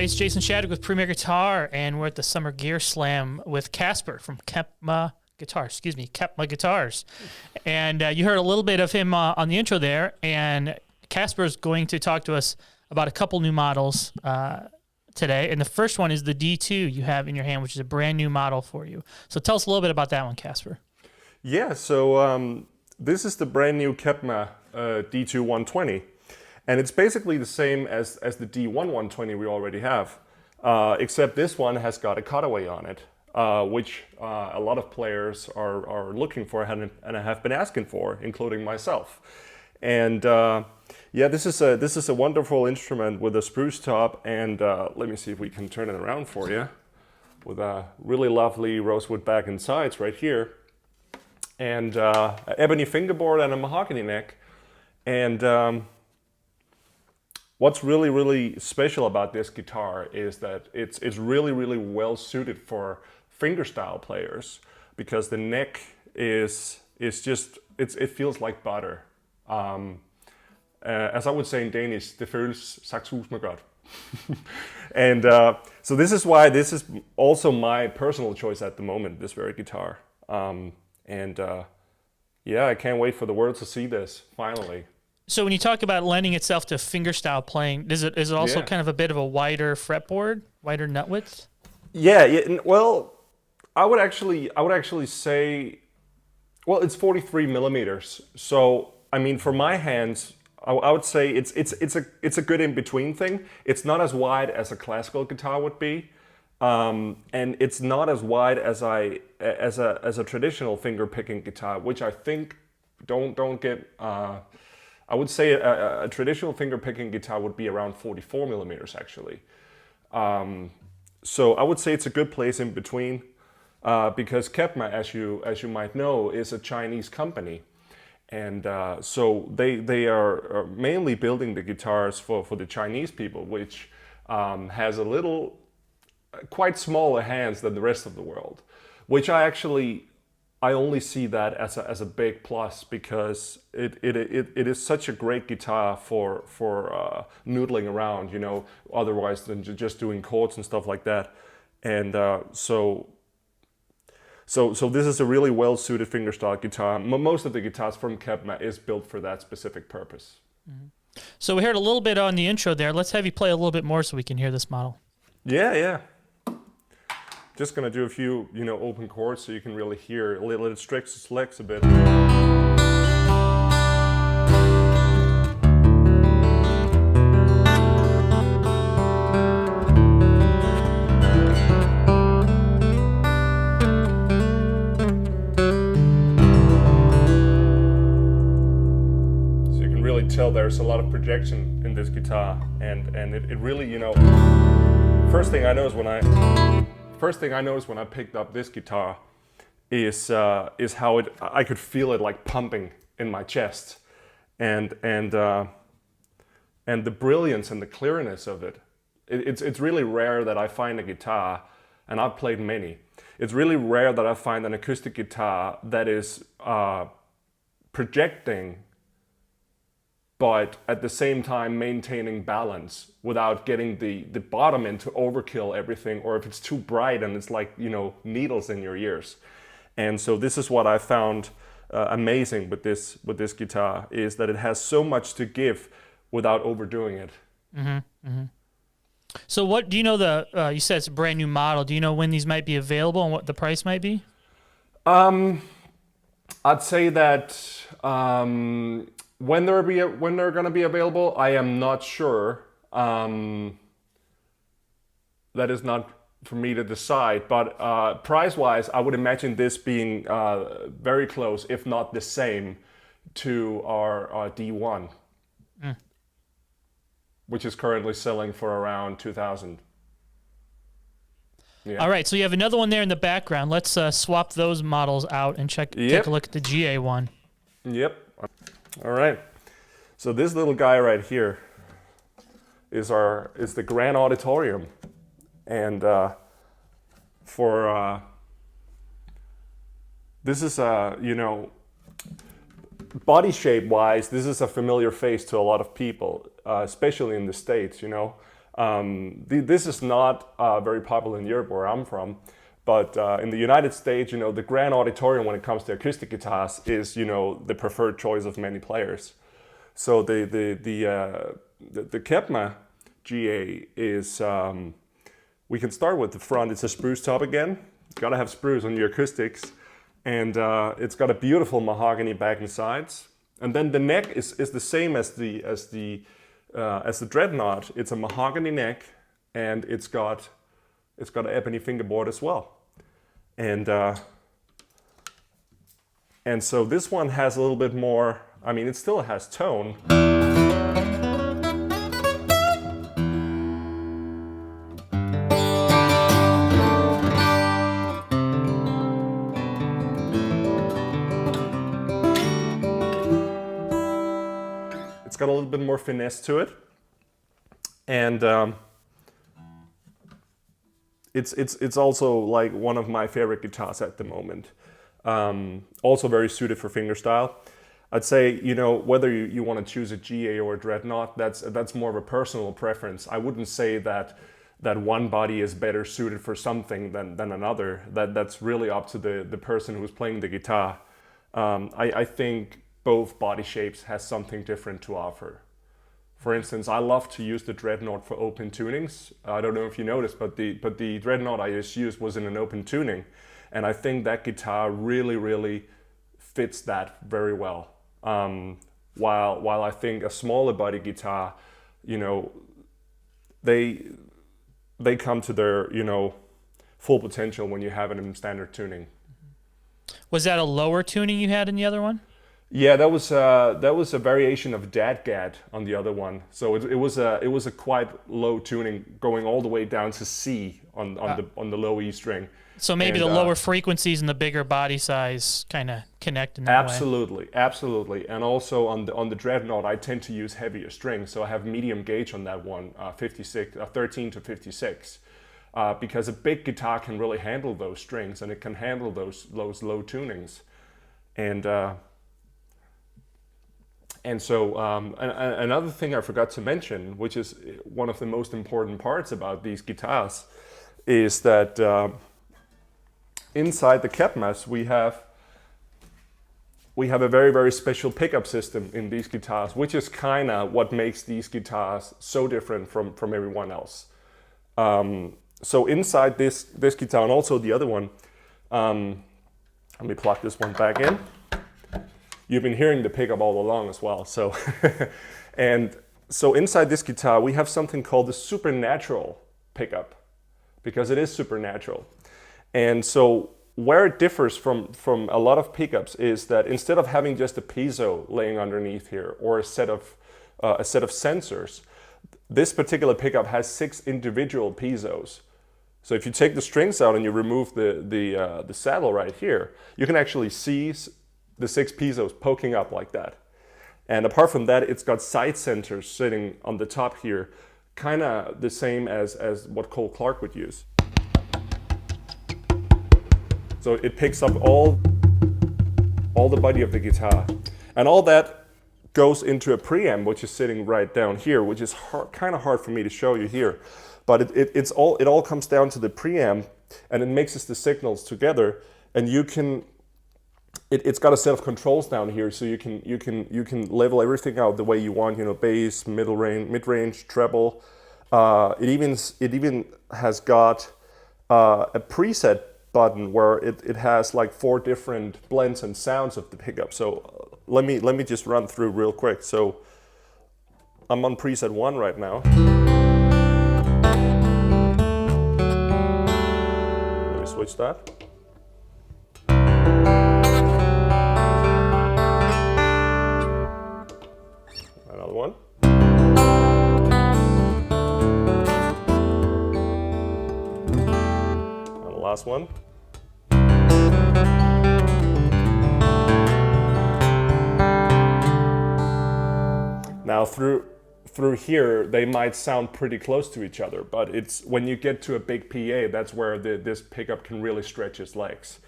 everybody. It's Jason Shadwick with Premier Guitar, and we're at the Summer Gear Slam with Casper from Kepma Guitars. And you heard a little bit of him on the intro there, and Casper's going to talk to us about a couple new models today. And the first one is the D2 you have in your hand, which is a brand new model for you. So tell us a little bit about that one, Casper. Yeah, so this is the brand new Kepma D2-120. And it's basically the same as the D1-120 we already have, except this one has got a cutaway on it, which a lot of players are looking for and have been asking for, including myself. And yeah, this is a wonderful instrument with a spruce top, and let me see if we can turn it around for you, with a really lovely rosewood back and sides right here, and an ebony fingerboard and a mahogany neck. And what's really, really special about this guitar is that it's really, really well suited for fingerstyle players, because the neck is just, it feels like butter. As I would say in Danish, det føles saxhusme godt. And so this is why this is also my personal choice at the moment, this very guitar. Yeah, I can't wait for the world to see this, finally. So when you talk about lending itself to fingerstyle playing, is it also kind of a bit of a wider fretboard, wider nut width? Yeah. Well, I would actually say, well, it's 43 millimeters. So I mean, for my hands, I would say it's a good in between thing. It's not as wide as a classical guitar would be, and it's not as wide as a traditional finger picking guitar, which I think don't get. I would say a traditional finger-picking guitar would be around 44 millimeters, actually. So I would say it's a good place in between, because Kepma, as you might know, is a Chinese company. And so they are mainly building the guitars for the Chinese people, which has quite smaller hands than the rest of the world, which I only see that as a big plus, because it is such a great guitar for noodling around, you know, otherwise than just doing chords and stuff like that. And so this is a really well suited fingerstyle guitar. Most of the guitars from Kepma is built for that specific purpose. Mm-hmm. So we heard a little bit on the intro there. Let's have you play a little bit more so we can hear this model. Yeah. Just gonna do a few, open chords so you can really hear it selects a bit. So you can really tell there's a lot of projection in this guitar, and it really, first thing I noticed when I picked up this guitar is how I could feel it like pumping in my chest, and the brilliance and the clearness of it. It's really rare that I find a guitar, and I've played many. It's really rare that I find an acoustic guitar that is projecting, but at the same time maintaining balance without getting the bottom end to overkill everything, or if it's too bright and it's like, needles in your ears. And so this is what I found amazing with this guitar, is that it has so much to give without overdoing it. Mm-hmm, mm-hmm. So what do you know you said it's a brand new model. Do you know when these might be available and what the price might be? I'd say that when they're going to be available, I am not sure. That is not for me to decide. But price-wise, I would imagine this being very close, if not the same, to our D1, which is currently selling for around $2,000. Yeah. All right, so you have another one there in the background. Let's swap those models out and take a look at the GA1. Yep. All right. So this little guy right here is the Grand Auditorium, and this is body shape wise, this is a familiar face to a lot of people, especially in the States. This is not very popular in Europe where I'm from, but in the United States, the grand auditorium when it comes to acoustic guitars is, the preferred choice of many players. So the Kepma GA is, we can start with the front. It's a spruce top again. Gotta have spruce on your acoustics. And it's got a beautiful mahogany back and sides. And then the neck is the same as the Dreadnought. It's a mahogany neck, and it's got an ebony fingerboard as well. And so this one has a little bit more. I mean, it still has tone. It's got a little bit more finesse to it, and it's also like one of my favorite guitars at the moment. Also very suited for fingerstyle. I'd say, whether you want to choose a GA or a Dreadnought, that's more of a personal preference. I wouldn't say that one body is better suited for something than another. That's really up to the person who's playing the guitar. I think both body shapes has something different to offer. For instance, I love to use the Dreadnought for open tunings. I don't know if you noticed, but the Dreadnought I just used was in an open tuning, and I think that guitar really fits that very well. While I think a smaller body guitar, they come to their full potential when you have it in standard tuning. Was that a lower tuning you had in the other one? Yeah, that was a variation of Dadgad on the other one. So it was a quite low tuning, going all the way down to C on the low E string. So maybe the lower frequencies and the bigger body size kind of connect in that way. Absolutely. And also on the Dreadnought, I tend to use heavier strings, so I have medium gauge on that one, 13 to 56, because a big guitar can really handle those strings, and it can handle those low tunings, and so another thing I forgot to mention, which is one of the most important parts about these guitars, is that inside the Kepmas we have a very special pickup system in these guitars, which is kind of what makes these guitars so different from everyone else. So inside this guitar, and also the other one, let me plug this one back in. You've been hearing the pickup all along as well. So, and so inside this guitar, we have something called the supernatural pickup, because it is supernatural. And so where it differs from a lot of pickups is that instead of having just a piezo laying underneath here, or a set of sensors, this particular pickup has 6 individual piezos. So if you take the strings out and you remove the saddle right here, you can actually see the 6 piezos poking up like that. And apart from that, it's got side sensors sitting on the top here, kind of the same as what Cole Clark would use. So it picks up all the body of the guitar. And all that goes into a preamp, which is sitting right down here, which is kind of hard for me to show you here. But it all comes down to the preamp, and it mixes the signals together, and you can. It's got a set of controls down here, so you can level everything out the way you want. Bass, mid-range, treble. It even has got a preset button where it has like 4 different blends and sounds of the pickup. So let me just run through real quick. So I'm on preset 1 right now. Let me switch that. Another one. And the last one. Now through here, they might sound pretty close to each other, but it's when you get to a big PA, that's where this pickup can really stretch its legs.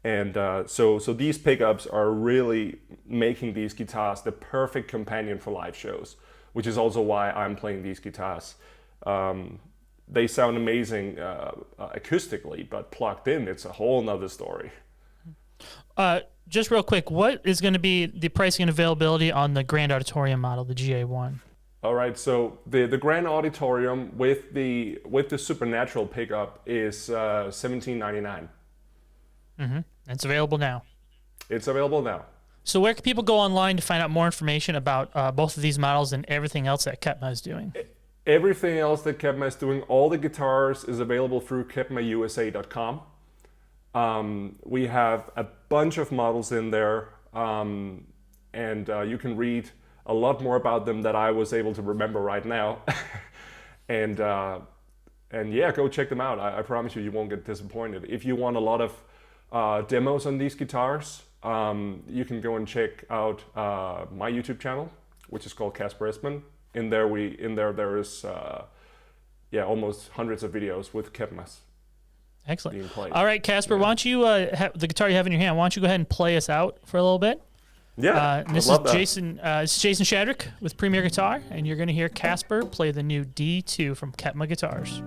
And so these pickups are really making these guitars the perfect companion for live shows, which is also why I'm playing these guitars. They sound amazing acoustically, but plugged in, it's a whole nother story. Just real quick, what is going to be the pricing and availability on the Grand Auditorium model, the GA1? All right, so the Grand Auditorium with the Supernatural pickup is $17.99. It's available now. It's available now. So where can people go online to find out more information about both of these models and everything else that Kepma is doing? Everything else that Kepma is doing, all the guitars, is available through kepmausa.com. We have a bunch of models in there, and you can read a lot more about them that I was able to remember right now. and yeah, go check them out. I promise you won't get disappointed. If you want a lot of demos on these guitars, you can go and check out my YouTube channel, which is called Casper Espen. In there there is almost hundreds of videos with Kepmas. Excellent. Being played. All right, Casper, why don't you the guitar you have in your hand? Why don't you go ahead and play us out for a little bit? Yeah, this is Jason. This is Jason Shadrick with Premier Guitar, and you're going to hear Casper play the new D2 from Kepma Guitars.